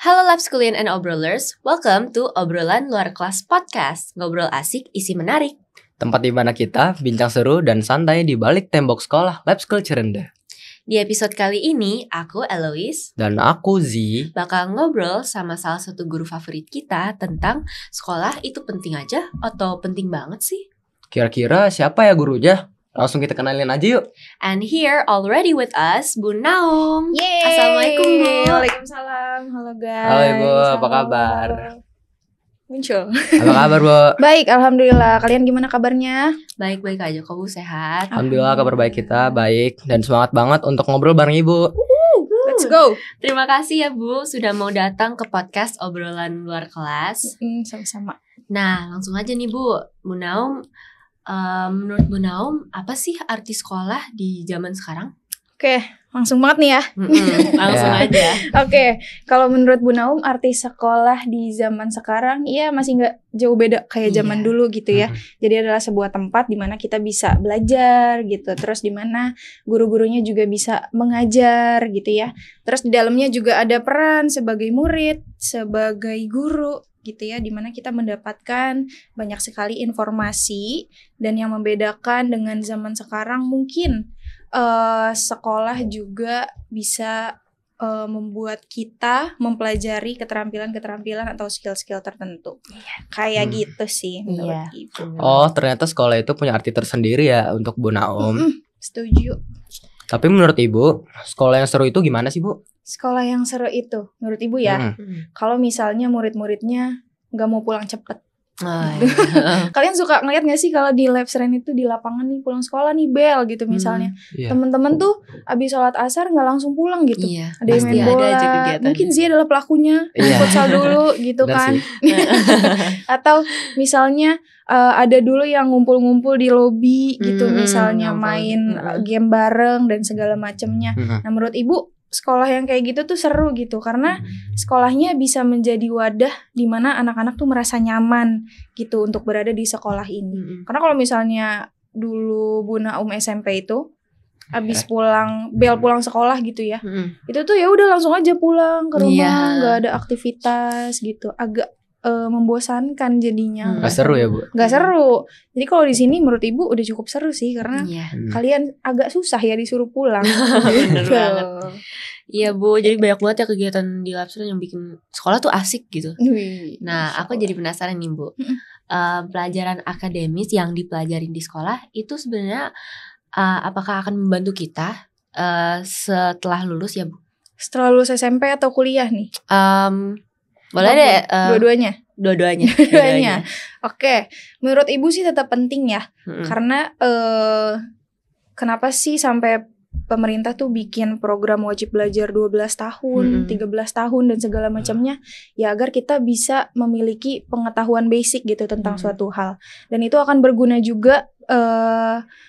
Halo Lab Schoolian and Obrolers, welcome to Obrolan Luar Kelas Podcast. Ngobrol asik, isi menarik. Tempat di mana kita bincang seru dan santai di balik tembok sekolah Lab School Cirende. Di episode kali ini, aku Eloise Dan aku Z bakal ngobrol sama salah satu guru favorit kita tentang sekolah itu penting aja atau penting banget sih? Kira-kira siapa ya gurunya? Langsung kita kenalin aja yuk. And here already with us, Bu Naum. Yeay. Assalamualaikum Bu. Waalaikumsalam. Halo guys. Halo Ibu, apa kabar? Muncul. Apa kabar Bu? Baik, alhamdulillah. Kalian gimana kabarnya? Baik-baik aja kok Bu, sehat. Alhamdulillah kabar baik kita, baik. Dan semangat banget untuk ngobrol bareng Ibu. Let's go. Terima kasih ya Bu, sudah mau datang ke podcast Obrolan Luar Kelas. Sama-sama. Nah, langsung aja nih Bu Naum. Menurut Bu Naum, apa sih arti sekolah di zaman sekarang? Oke, langsung banget nih ya. Langsung aja. Oke, kalau menurut Bu Naum, arti sekolah di zaman sekarang, iya masih nggak jauh beda kayak zaman dulu gitu ya. Jadi adalah sebuah tempat di mana kita bisa belajar gitu. Terus di mana guru-gurunya juga bisa mengajar gitu ya. Terus di dalamnya juga ada peran sebagai murid, sebagai guru gitu ya, dimana kita mendapatkan banyak sekali informasi. Dan yang membedakan dengan zaman sekarang mungkin sekolah juga bisa membuat kita mempelajari keterampilan-keterampilan atau skill-skill tertentu. Kayak gitu sih menurut Ibu. Oh, ternyata sekolah itu punya arti tersendiri ya untuk Bu Naum. Setuju. Tapi menurut Ibu, sekolah yang seru itu gimana sih Bu? Sekolah yang seru itu menurut Ibu ya, kalau misalnya murid-muridnya gak mau pulang cepet. Kalian suka ngeliat gak sih kalau di lab seren itu di lapangan nih pulang sekolah nih bel gitu misalnya. Teman-teman tuh abis sholat asar gak langsung pulang gitu. Ada yang main bola, mungkin Zia adalah pelakunya, futsal dulu gitu kan. Atau misalnya ada dulu yang ngumpul-ngumpul di lobi gitu, misalnya main game bareng dan segala macemnya. Nah menurut Ibu, sekolah yang kayak gitu tuh seru gitu, karena sekolahnya bisa menjadi wadah di mana anak-anak tuh merasa nyaman gitu untuk berada di sekolah ini. Karena kalau misalnya dulu Bu Naum SMP itu abis pulang sekolah gitu ya, itu tuh ya udah langsung aja pulang ke rumah, nggak ada aktivitas gitu, agak membosankan jadinya. Gak seru ya Bu? Gak seru. Jadi kalau di sini menurut Ibu udah cukup seru sih, karena kalian agak susah ya disuruh pulang. Bener banget. Iya Bu, jadi banyak banget ya kegiatan di Labsren yang bikin sekolah tuh asik gitu. Nah, aku jadi penasaran nih Bu, pelajaran akademis yang dipelajarin di sekolah itu sebenarnya apakah akan membantu kita setelah lulus ya Bu? Setelah lulus SMP atau kuliah nih? Boleh deh. Dua-duanya. Oke, menurut Ibu sih tetap penting ya. Karena kenapa sih sampai pemerintah tuh bikin program wajib belajar 12 tahun, 13 tahun dan segala macamnya, ya agar kita bisa memiliki pengetahuan basic gitu tentang suatu hal. Dan itu akan berguna juga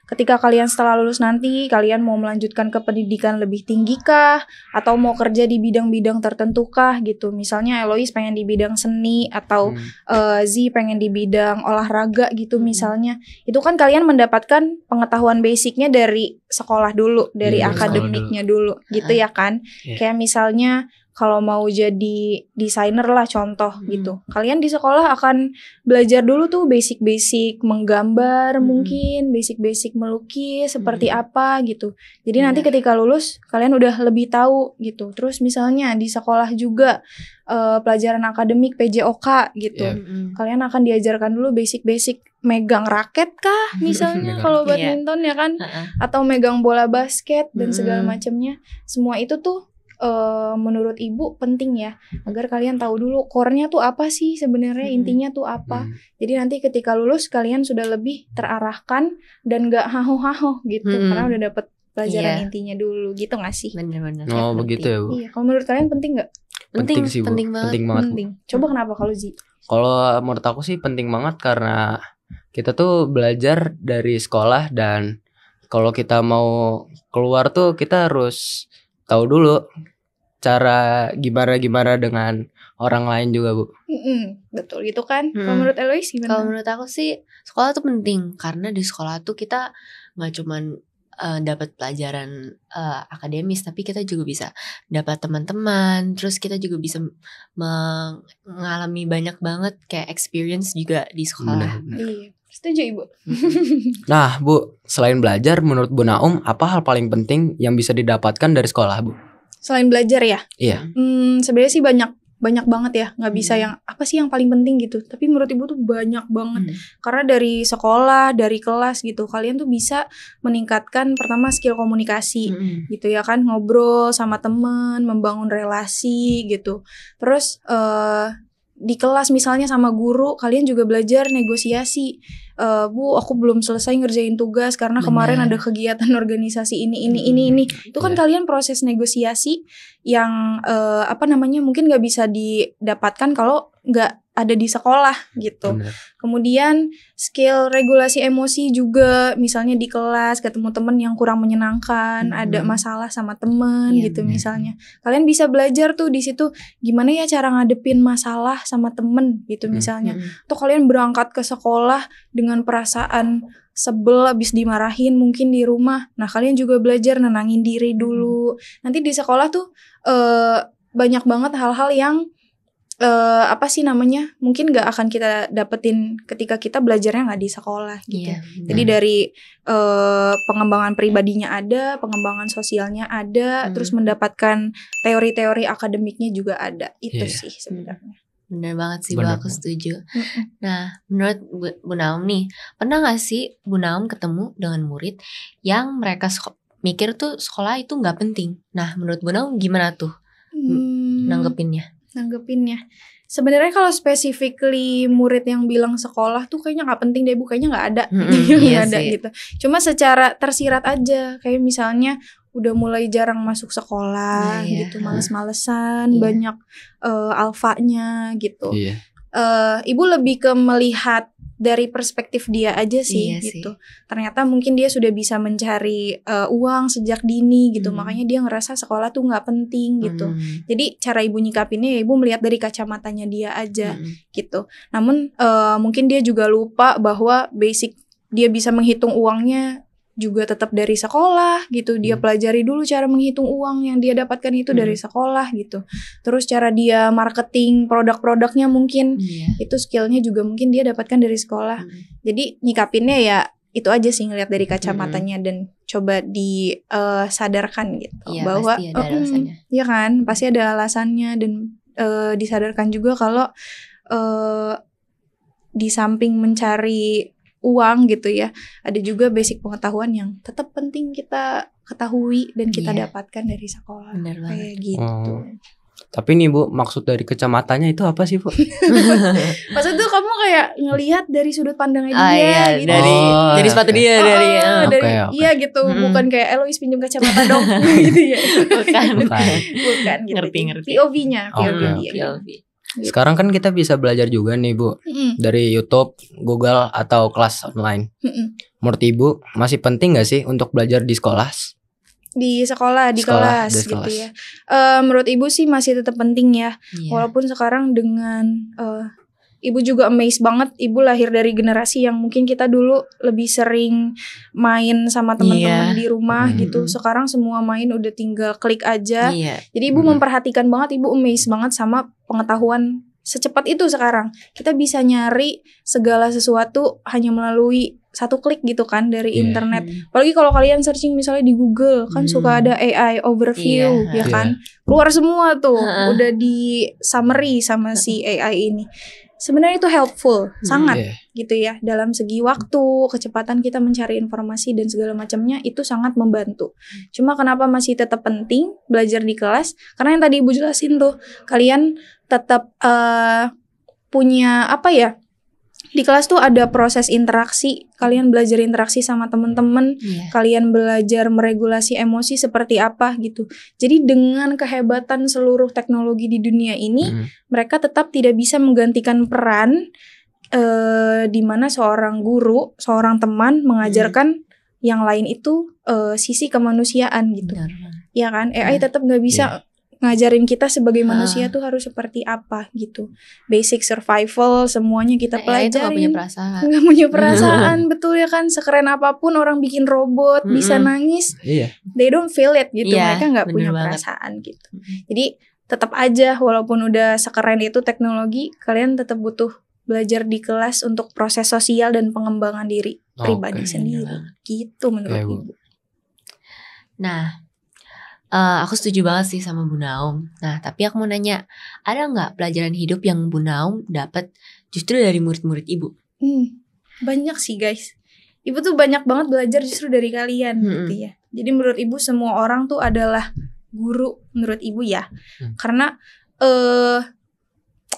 ketika kalian setelah lulus nanti, kalian mau melanjutkan ke pendidikan lebih tinggi kah? Atau mau kerja di bidang-bidang tertentu kah gitu. Misalnya Eloise pengen di bidang seni, atau Z pengen di bidang olahraga gitu misalnya. Itu kan kalian mendapatkan pengetahuan basicnya dari sekolah dulu, dari akademiknya dulu gitu ya kan. Kayak misalnya kalau mau jadi desainer lah contoh gitu. Kalian di sekolah akan belajar dulu tuh basic-basic menggambar mungkin, basic-basic melukis seperti apa gitu. Jadi nanti ketika lulus kalian udah lebih tahu gitu. Terus misalnya di sekolah juga pelajaran akademik PJOK gitu. Kalian akan diajarkan dulu basic-basic megang raket kah misalnya kalau badminton ya kan, atau megang bola basket dan segala macamnya. Semua itu tuh menurut Ibu penting ya, agar kalian tahu dulu core-nya tuh apa sih sebenarnya, intinya tuh apa. Jadi nanti ketika lulus kalian sudah lebih terarahkan dan gak haho-haho gitu, karena udah dapet pelajaran intinya dulu gitu gak sih? Bener-bener. Oh begitu ya Bu? Iya, kalau menurut kalian penting gak? Penting sih Bu, penting banget. penting banget. Coba kenapa kalau Zi? Kalau menurut aku sih penting banget karena kita tuh belajar dari sekolah, dan kalau kita mau keluar tuh kita harus tahu dulu cara gimana dengan orang lain juga Bu. Betul gitu kan. Kalau menurut Eloise gimana? Kalau menurut aku sih sekolah tuh penting, karena di sekolah tuh kita nggak cuman dapat pelajaran akademis, tapi kita juga bisa dapat teman-teman, terus kita juga bisa mengalami banyak banget kayak experience juga di sekolah. Iya, setuju Ibu. Nah Bu, selain belajar menurut Bu Naum apa hal paling penting yang bisa didapatkan dari sekolah Bu? Selain belajar ya? Iya. Sebenarnya sih banyak banget ya, nggak bisa yang apa sih yang paling penting gitu, tapi menurut Ibu tuh banyak banget. Karena dari sekolah, dari kelas gitu, kalian tuh bisa meningkatkan pertama skill komunikasi gitu ya kan, ngobrol sama temen, membangun relasi gitu. Terus di kelas misalnya sama guru, kalian juga belajar negosiasi. Bu, aku belum selesai ngerjain tugas karena kemarin ada kegiatan organisasi ini. Itu kan kalian proses negosiasi yang mungkin nggak bisa didapatkan kalau nggak ada di sekolah gitu. Kemudian skill regulasi emosi juga, misalnya di kelas ketemu temen yang kurang menyenangkan, ada masalah sama temen gitu misalnya. Kalian bisa belajar tuh di situ gimana ya cara ngadepin masalah sama temen gitu misalnya. Atau kalian berangkat ke sekolah dengan perasaan sebel abis dimarahin mungkin di rumah. Nah, kalian juga belajar nenangin diri dulu. Nanti di sekolah tuh banyak banget hal-hal yang mungkin gak akan kita dapetin ketika kita belajarnya gak di sekolah gitu. Jadi dari pengembangan pribadinya ada, pengembangan sosialnya ada, terus mendapatkan teori-teori akademiknya juga ada. Itu sih sebenarnya. Bener banget sih Bu, aku setuju. Nah, menurut Bu Naum nih, pernah gak sih Bu Naum ketemu dengan murid yang mereka mikir tuh sekolah itu gak penting? Nah, menurut Bu Naum gimana tuh nanggepinnya? Sebenarnya kalau specifically murid yang bilang sekolah tuh kayaknya nggak penting deh Bu, kayaknya nggak ada, nggak ada gitu. Cuma secara tersirat aja, kayak misalnya udah mulai jarang masuk sekolah gitu, males-malesan, banyak alfanya gitu. Ibu lebih ke melihat dari perspektif dia aja sih gitu. Ternyata mungkin dia sudah bisa mencari uang sejak dini gitu, makanya dia ngerasa sekolah tuh nggak penting gitu. Jadi cara ibu nyikapinnya ya ibu melihat dari kacamatanya dia aja gitu. Namun mungkin dia juga lupa bahwa basic dia bisa menghitung uangnya juga tetap dari sekolah gitu. Dia pelajari dulu cara menghitung uang yang dia dapatkan itu dari sekolah gitu. Terus cara dia marketing produk-produknya mungkin itu skillnya juga mungkin dia dapatkan dari sekolah. Jadi nyikapinnya ya itu aja sih, ngeliat dari kacamatanya dan coba disadarkan gitu bahwa pasti ada alasannya. Ya kan, pasti ada alasannya dan disadarkan juga kalau di samping mencari uang gitu ya, ada juga basic pengetahuan yang tetap penting kita ketahui dan kita dapatkan dari sekolah. Bener banget. Kayak gitu. Tapi nih Bu, maksud dari kacamatannya itu apa sih Bu? Maksud tuh kamu kayak ngelihat dari sudut pandangnya dia gitu. Dari sepatu dia, iya gitu, bukan kayak Elois pinjam kacamata dong gitu ya. Bukan gitu. Ngerti. POV-nya, dia. Sekarang kan kita bisa belajar juga nih Bu, dari YouTube, Google, atau kelas online. Menurut Ibu masih penting gak sih untuk belajar di sekolah? Di kelas gitu ya. Menurut Ibu sih masih tetap penting ya. Walaupun sekarang dengan Ibu juga amazed banget, Ibu lahir dari generasi yang mungkin kita dulu lebih sering main sama teman-teman di rumah gitu. Sekarang semua main udah tinggal klik aja. Jadi Ibu memperhatikan banget, Ibu amazed banget sama pengetahuan secepat itu sekarang. Kita bisa nyari segala sesuatu hanya melalui satu klik gitu kan dari internet. Apalagi kalau kalian searching misalnya di Google kan suka ada AI overview ya kan. Keluar semua tuh udah di summary sama si AI ini. Sebenarnya itu helpful sangat gitu ya, dalam segi waktu, kecepatan kita mencari informasi dan segala macamnya itu sangat membantu. Cuma kenapa masih tetap penting belajar di kelas? Karena yang tadi Ibu jelasin tuh, kalian tetap punya di kelas tuh ada proses interaksi, kalian belajar interaksi sama teman-teman, kalian belajar meregulasi emosi seperti apa gitu. Jadi dengan kehebatan seluruh teknologi di dunia ini, mereka tetap tidak bisa menggantikan peran di mana seorang guru, seorang teman mengajarkan yang lain itu sisi kemanusiaan gitu. Ya kan, AI tetap nggak bisa ngajarin kita sebagai manusia tuh harus seperti apa gitu. Basic survival semuanya kita pelajarin. Itu gak punya perasaan. Gak punya perasaan, betul ya kan. Sekeren apapun orang bikin robot bisa nangis, they don't feel it gitu. Mereka gak punya perasaan gitu. Jadi tetap aja walaupun udah sekeren itu teknologi, kalian tetap butuh belajar di kelas untuk proses sosial dan pengembangan diri pribadi sendiri. Gitu menurut Ibu. Nah, aku setuju banget sih sama Bu Naum. Nah, tapi aku mau nanya, ada nggak pelajaran hidup yang Bu Naum dapat justru dari murid-murid Ibu? Banyak sih guys. Ibu tuh banyak banget belajar justru dari kalian gitu ya. Jadi menurut Ibu semua orang tuh adalah guru menurut Ibu ya. Karena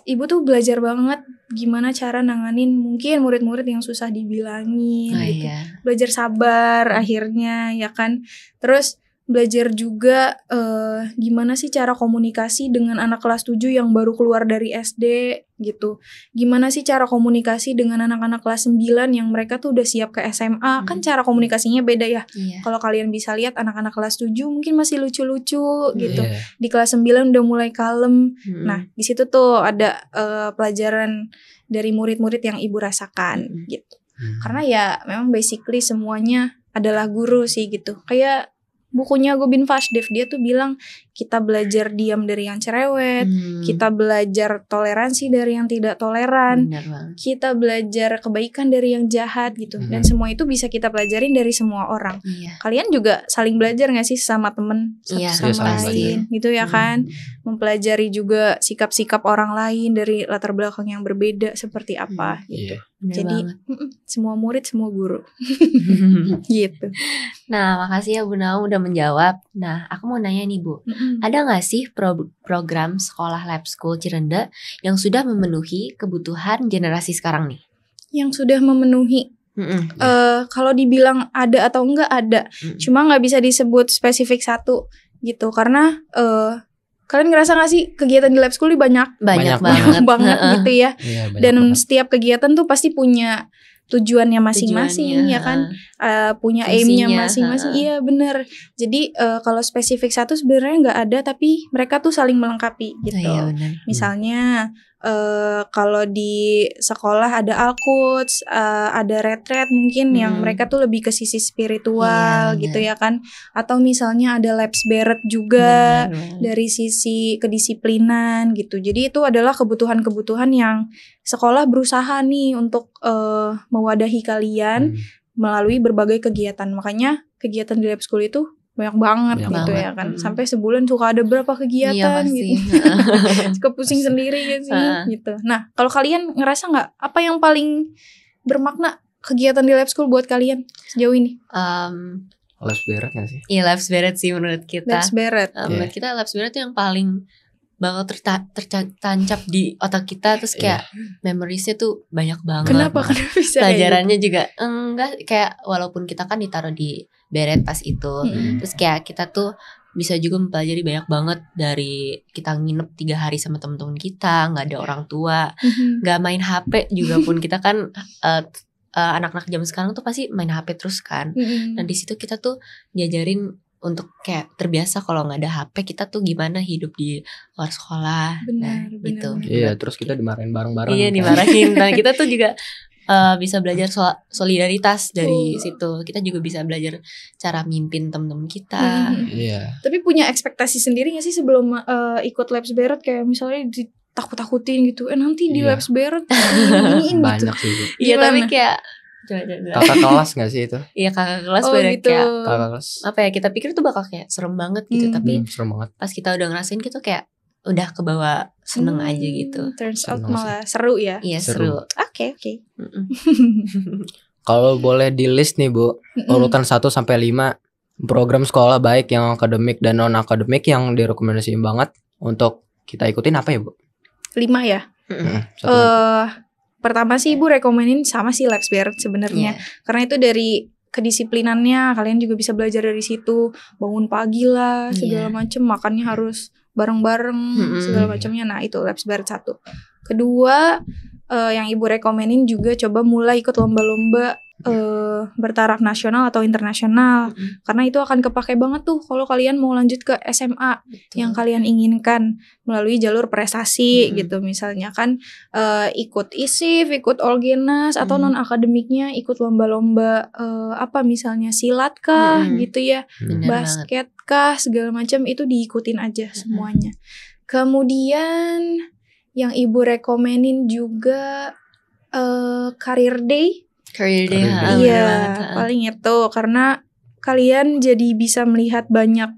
Ibu tuh belajar banget gimana cara nanganin mungkin murid-murid yang susah dibilangin gitu. Belajar sabar akhirnya ya kan. Terus belajar juga gimana sih cara komunikasi dengan anak kelas 7 yang baru keluar dari SD gitu. Gimana sih cara komunikasi dengan anak-anak kelas 9 yang mereka tuh udah siap ke SMA. Kan cara komunikasinya beda ya. Kalau kalian bisa lihat anak-anak kelas 7 mungkin masih lucu-lucu gitu. Di kelas 9 udah mulai kalem. Nah, di situ tuh ada pelajaran dari murid-murid yang Ibu rasakan gitu. Karena ya memang basically semuanya adalah guru sih gitu. Kayak bukunya Gobin Vashdev, dia tuh bilang kita belajar diam dari yang cerewet, kita belajar toleransi dari yang tidak toleran, kita belajar kebaikan dari yang jahat gitu. Dan semua itu bisa kita pelajarin dari semua orang. Kalian juga saling belajar gak sih sama temen satu sama lain gitu ya kan. Mempelajari juga sikap-sikap orang lain dari latar belakang yang berbeda seperti apa gitu. Jadi semua murid semua guru gitu. Nah, makasih ya Bu Naum udah menjawab. Nah, aku mau nanya nih Bu, ada gak sih program sekolah lab school Cirende yang sudah memenuhi kebutuhan generasi sekarang nih? Yang sudah memenuhi kalau dibilang ada atau enggak ada, cuma gak bisa disebut spesifik satu gitu. Karena kalian ngerasa gak sih kegiatan di lab school ini banyak banget gitu ya. Dan setiap kegiatan tuh pasti punya tujuannya masing-masing ya kan, punya aimnya masing-masing. Iya benar. Jadi kalau spesifik satu sebenarnya nggak ada, tapi mereka tuh saling melengkapi gitu. Misalnya kalau di sekolah ada alquds, ada retret mungkin yang mereka tuh lebih ke sisi spiritual gitu ya kan. Atau misalnya ada labs Beret juga dari sisi kedisiplinan gitu. Jadi itu adalah kebutuhan-kebutuhan yang sekolah berusaha nih untuk mewadahi kalian melalui berbagai kegiatan. Makanya kegiatan di lab school itu banyak banget gitu ya kan. Sampai sebulan suka ada berapa kegiatan gitu. Suka pusing sendiri gitu sih gitu. Nah, kalau kalian ngerasa gak apa yang paling bermakna kegiatan di lab school buat kalian sejauh ini? Labs Beret gak sih? Iya, Labs Beret sih menurut kita. Labs Beret. Menurut kita Labs Beret itu yang paling banget tertancap di otak kita. Terus kayak memoriesnya tuh banyak banget. Kenapa bisa pelajarannya gitu? Juga enggak kayak walaupun kita kan ditaruh di Beret pas itu, terus kayak kita tuh bisa juga mempelajari banyak banget dari kita nginep 3 hari sama teman-teman kita, nggak ada orang tua, nggak main HP juga pun kita kan anak-anak zaman sekarang tuh pasti main HP terus kan. Nah di situ kita tuh diajarin untuk kayak terbiasa kalau nggak ada HP kita tuh gimana hidup di luar sekolah. Gitu. Iya, terus kita dimarahin bareng-bareng. Iya, dimarahin. Nah kita tuh juga bisa belajar solidaritas dari situ. Kita juga bisa belajar cara mimpin teman-teman kita. Tapi punya ekspektasi sendiri gak sih sebelum ikut Labs Beret, kayak misalnya ditakut-takutin gitu, nanti di Labs Beret ini banyak gitu. Sih. Iya, tapi kayak kakak kelas gak sih itu? Iya, kakak kelas gitu. Kayak kakak kelas. Apa ya, kita pikir tuh bakal kayak serem banget gitu, tapi serem banget. Pas kita udah ngerasain gitu kayak udah kebawa seneng aja gitu. Turns out malah seru ya. Iya, seru. Oke. Kalau boleh di list nih Bu, urutan 1 sampai 5 program sekolah baik yang akademik dan non akademik yang direkomendasiin banget untuk kita ikutin apa ya Bu? 5 ya. Pertama sih Ibu rekomenin sama si Labs Beret sebenarnya. Karena itu dari kedisiplinannya kalian juga bisa belajar dari situ. Bangun pagi lah segala macem, makannya harus bareng-bareng segala macamnya. Nah itu Labs Beret 1. Kedua yang ibu rekomenin juga coba mulai ikut lomba-lomba bertaraf nasional atau internasional, karena itu akan kepake banget tuh kalau kalian mau lanjut ke SMA yang kalian inginkan melalui jalur prestasi gitu. Misalnya kan ikut ISIF, ikut Olgenas, atau non akademiknya ikut lomba-lomba misalnya silat kah gitu ya, basket kah, segala macam itu diikutin aja semuanya. Kemudian yang ibu rekomenin juga career day. Iya, paling itu karena kalian jadi bisa melihat banyak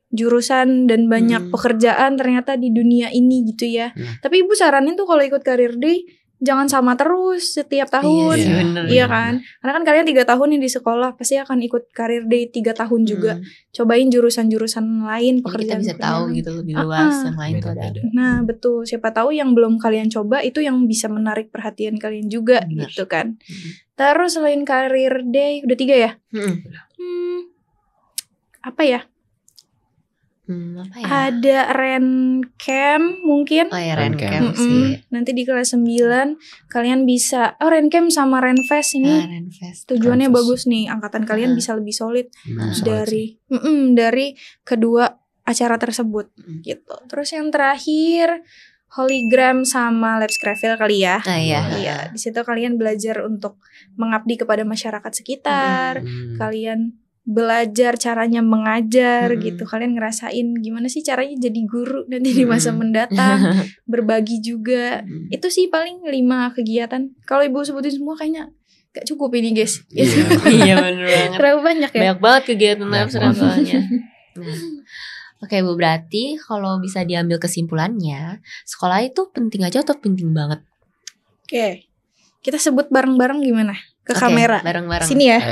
jurusan dan banyak pekerjaan ternyata di dunia ini gitu ya. Tapi ibu saranin tuh kalau ikut career day jangan sama terus setiap tahun. Iya kan? Karena kan kalian 3 tahun nih di sekolah, pasti akan ikut career day 3 tahun juga. Cobain jurusan-jurusan lain, pekerjaan. Kita bisa tahu gitu lebih luas yang lain tuh ada. Nah, betul. Siapa tahu yang belum kalian coba itu yang bisa menarik perhatian kalian juga gitu kan. Terus selain career day, udah 3 ya? Apa ya? Ada Rencamp mungkin. Oh ya, Rencamp sih. Nanti di kelas 9 kalian bisa Rencamp sama Renfest ini. Tujuannya bagus nih, angkatan kalian bisa lebih solid dari kedua acara tersebut gitu. Terus yang terakhir Hologram sama Labs Cravel kali ya. Iya, di situ kalian belajar untuk mengabdi kepada masyarakat sekitar. Kalian belajar caranya mengajar gitu. Kalian ngerasain gimana sih caranya jadi guru nanti di masa mendatang. Berbagi juga. Itu sih paling 5 kegiatan. Kalau ibu sebutin semua kayaknya gak cukup ini guys. Iya bener banget. Terlalu banyak ya. Banyak banget kegiatan labs soalnya. Oke Bu, berarti kalau bisa diambil kesimpulannya, sekolah itu penting aja atau penting banget? Oke, kita sebut bareng-bareng gimana? Ke kamera. Bareng-bareng. Sini ya.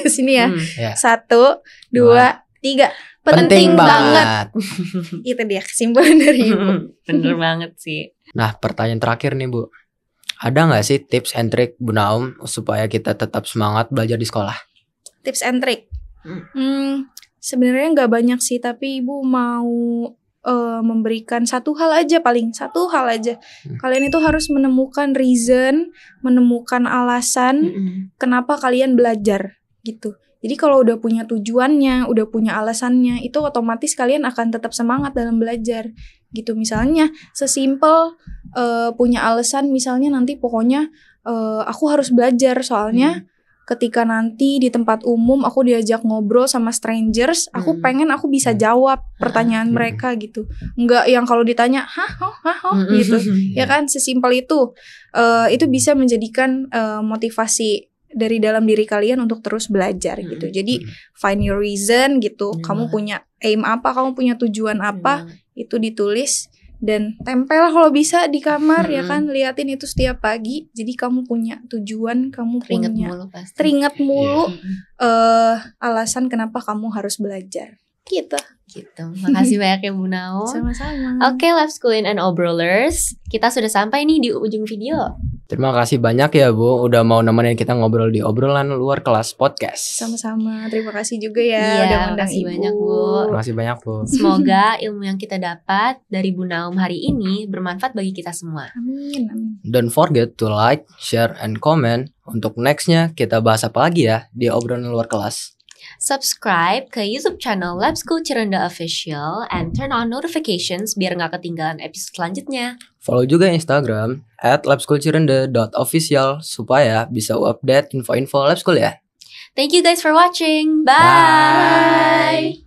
Sini ya. 1, 2, 3. Penting banget. Itu dia kesimpulan dari Ibu. Bener banget sih. Nah, pertanyaan terakhir nih Bu. Ada gak sih tips and trick Bu Naum supaya kita tetap semangat belajar di sekolah? Tips and trick? Sebenarnya gak banyak sih, tapi Ibu mau memberikan satu hal aja. Kalian itu harus menemukan reason, menemukan alasan kenapa kalian belajar gitu. Jadi kalau udah punya tujuannya, udah punya alasannya, itu otomatis kalian akan tetap semangat dalam belajar gitu. Misalnya sesimpel punya alasan, misalnya nanti pokoknya aku harus belajar soalnya ketika nanti di tempat umum aku diajak ngobrol sama strangers, aku pengen aku bisa jawab pertanyaan mereka gitu. Enggak yang kalau ditanya gitu. Ya kan, sesimpel itu. Itu bisa menjadikan motivasi dari dalam diri kalian untuk terus belajar gitu. Jadi find your reason gitu. Kamu punya aim apa, kamu punya tujuan apa, itu ditulis dan tempel kalau bisa di kamar ya kan, liatin itu setiap pagi. Jadi kamu punya tujuan, kamu teringat mulu alasan kenapa kamu harus belajar. Gitu. Makasih banyak ya Bu Naum. Sama-sama. Oke, Lab Schoolin and Obrolers, kita sudah sampai nih di ujung video. Terima kasih banyak ya Bu, udah mau nemenin kita ngobrol di obrolan luar kelas podcast. Sama-sama, terima kasih juga ya udah undang Ibu. Banyak Bu. Terima kasih banyak Bu. Semoga ilmu yang kita dapat dari Bu Naum hari ini bermanfaat bagi kita semua. Amin. Don't forget to like, share, and comment. Untuk nextnya kita bahas apa lagi ya di obrolan luar kelas. Subscribe ke YouTube channel Lab School Cirenda Official and turn on notifications biar nggak ketinggalan episode selanjutnya. Follow juga Instagram @labschoolcirenda.official supaya bisa update info-info Lab School ya. Thank you guys for watching. Bye.